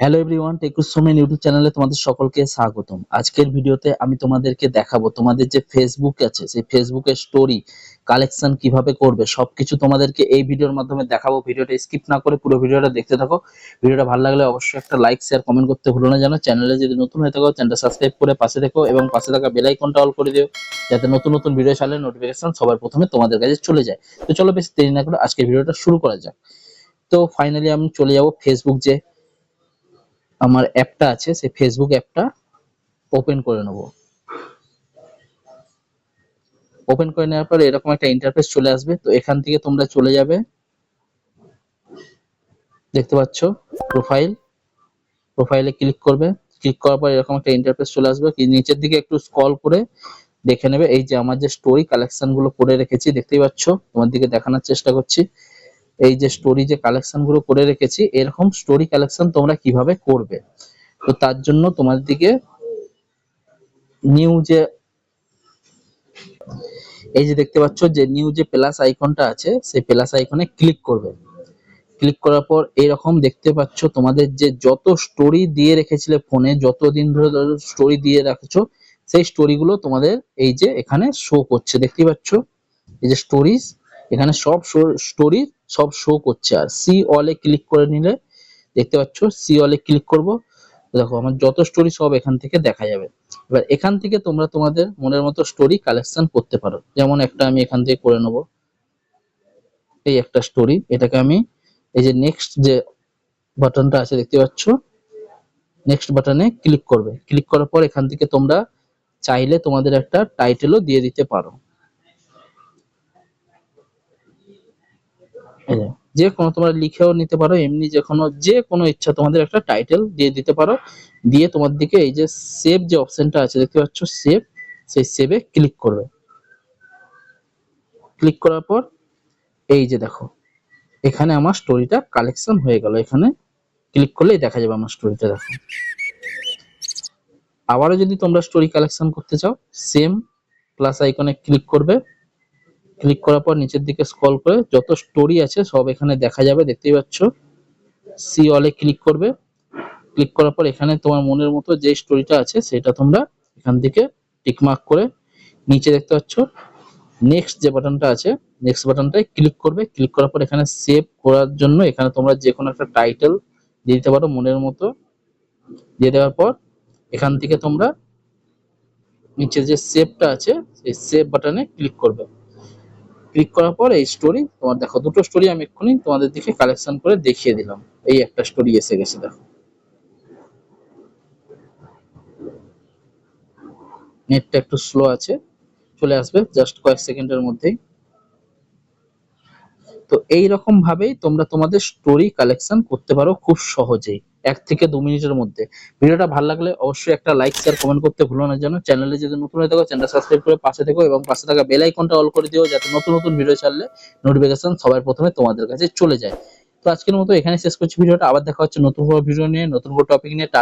Hello everyone, টেকুসোমেন YouTube চ্যানেলে তোমাদের সকলকে স্বাগতম। আজকের ভিডিওতে আমি তোমাদেরকে দেখাবো তোমাদের যে ফেসবুক আছে সেই ফেসবুকের স্টোরি কালেকশন কিভাবে করবে সবকিছু তোমাদেরকে এই ভিডিওর মাধ্যমে দেখাবো। ভিডিওটা স্কিপ না করে পুরো ভিডিওটা দেখতে থাকো। ভিডিওটা ভালো লাগলে অবশ্যই একটা লাইক শেয়ার কমেন্ট করতে ভুলো না যেন। চ্যানেলে যদি নতুন হয়ে থাকো চ্যানেলটা সাবস্ক্রাইব করে পাশে থেকো এবং পাশে থাকা বেল আইকনটা অল করে দিও যাতে নতুন নতুন ভিডিও ছাড়লে নোটিফিকেশন সবার প্রথমে তোমাদের কাছে চলে যায়। তো চলো বেশি দেরি না করে আজকের ভিডিওটা শুরু করা যাক। তো ফাইনালি আমি চলে যাব ফেসবুক যে আমার অ্যাপটা আছে সেই ফেসবুক অ্যাপটা ওপেন করে নেব। ওপেন করে নেওয়ার পর এরকম একটা ইন্টারফেস চলে আসবে। তো এখান থেকে তোমরা চলে যাবে, দেখতে পাচ্ছ প্রোফাইলে ক্লিক করবে। ক্লিক করার পর এরকম একটা ইন্টারফেস চলে আসবে। কি নিচের দিকে একটু স্ক্রল করে দেখে নেবে এই যে আমার যে স্টোরি কালেকশন গুলো করে রেখেছি, দেখতেই পাচ্ছ তোমার দিকে দেখানোর চেষ্টা করছি। এই যে স্টোরি যে কালেকশন গুলো করে রেখেছি, এরকম স্টোরি কালেকশন তোমরা কিভাবে করবে। তো তার জন্য তোমার দিকে নিউ যে এই যে দেখতে পাচ্ছ যে নিউ যে প্লাস আইকনটা আছে সেই প্লাস আইকনে ক্লিক করবে। ক্লিক করার পর এরকম দেখতে পাচ্ছ তোমাদের যে যত স্টোরি দিয়ে রেখেছিলে ফোনে, যতদিন ধরে স্টোরি দিয়ে রাখছো সেই স্টোরি গুলো তোমাদের এই যে এখানে শো করছে, দেখতে পাচ্ছ এই যে স্টোরিজ এখানে সব স্টোরি সব শো করছে। আর সি অলে ক্লিক করে নিলে দেখতে পাচ্ছ সি অলে ক্লিক করব, দেখো আমার যত স্টোরি সব এখান থেকে দেখা যাবে। এবার এখান থেকে তোমরা তোমাদের মনের মতো স্টোরি কালেকশন করতে পারো। যেমন একটা আমি এখান থেকে করে নেব, এই একটা স্টোরি, এটাকে আমি এই যে নেক্সট যে বাটনটা আছে দেখতে পাচ্ছ, নেক্সট বাটনে ক্লিক করবে। ক্লিক করার পর এখান থেকে তোমরা চাইলে তোমাদের একটা টাইটেলও দিয়ে দিতে পারো। যে কোনো তোমরা লিখেও নিতে পারো, এমনি যে কোনো ইচ্ছা তোমাদের একটা টাইটেল দিয়ে দিতে পারো। দিয়ে তোমার দিকে এই যে সেভ যে অপশনটা আছে দেখতে পাচ্ছ সেভ, সেই সেভে ক্লিক করবে। ক্লিক করার পর এই যে দেখো এখানে আমার স্টোরিটা কালেকশন হয়ে গেল। এখানে ক্লিক করলেই দেখা যাবে আমার স্টোরিটা। দেখো আবারও যদি তোমরা স্টোরি কালেকশন করতে চাও সেম প্লাস আইকনে ক্লিক করবে। ক্লিক করার পর নিচের দিকে স্ক্রল করে যত স্টোরি আছে সব এখানে দেখা যাবে, দেখতেই পাচ্ছ। সি অলে ক্লিক করবে। ক্লিক করার পর এখানে তোমার মনের মতো যে স্টোরিটা আছে সেটা তোমরা এখান থেকে টিক মার্ক করে নিচে দেখতে পাচ্ছ নেক্সট যে বাটনটা আছে নেক্সট বাটনটায় ক্লিক করবে। ক্লিক করার পর এখানে সেভ করার জন্য এখানে তোমরা যে কোনো একটা টাইটেল দিয়ে দিতে পারো মনের মতো। দিয়ে দেওয়ার পর এখান থেকে তোমরা নিচে যে সেভটা আছে সেই সেভ বাটনে ক্লিক করবে। ক্লিক করার পর এই স্টোরি তোমার দেখো দুটো স্টোরি আমি এক্ষুনি তোমাদের দিকে কালেকশন করে দেখিয়ে দিলাম। এই একটা স্টোরি এসে গেছে, দেখো নেটটা একটু স্লো আছে, চলে আসবে জাস্ট কয়েক সেকেন্ডের মধ্যেই। তো এই রকম ভাবেই তোমরা তোমাদের স্টোরি কালেকশন করতে পারো খুব সহজেই 1 থেকে 2 মিনিটের মধ্যে। ভিডিওটা ভালো লাগলে অবশ্যই একটা লাইক শেয়ার কমেন্ট করতে ভুলো না যেন। চ্যানেলে যদি নতুন হয়ে থাকো চ্যানেলটা সাবস্ক্রাইব করে পাশে থেকো এবং পাশে থাকা বেল আইকনটা অল করে দিও যাতে নতুন নতুন ভিডিও ছাড়লে নোটিফিকেশন সবার প্রথমে তোমাদের কাছে চলে যায়। তো আজকের মতো এখানে শেষ করছি ভিডিওটা। আবার দেখা হচ্ছে নতুন কোনো ভিডিও নিয়ে, নতুন কোনো টপিক নিয়ে।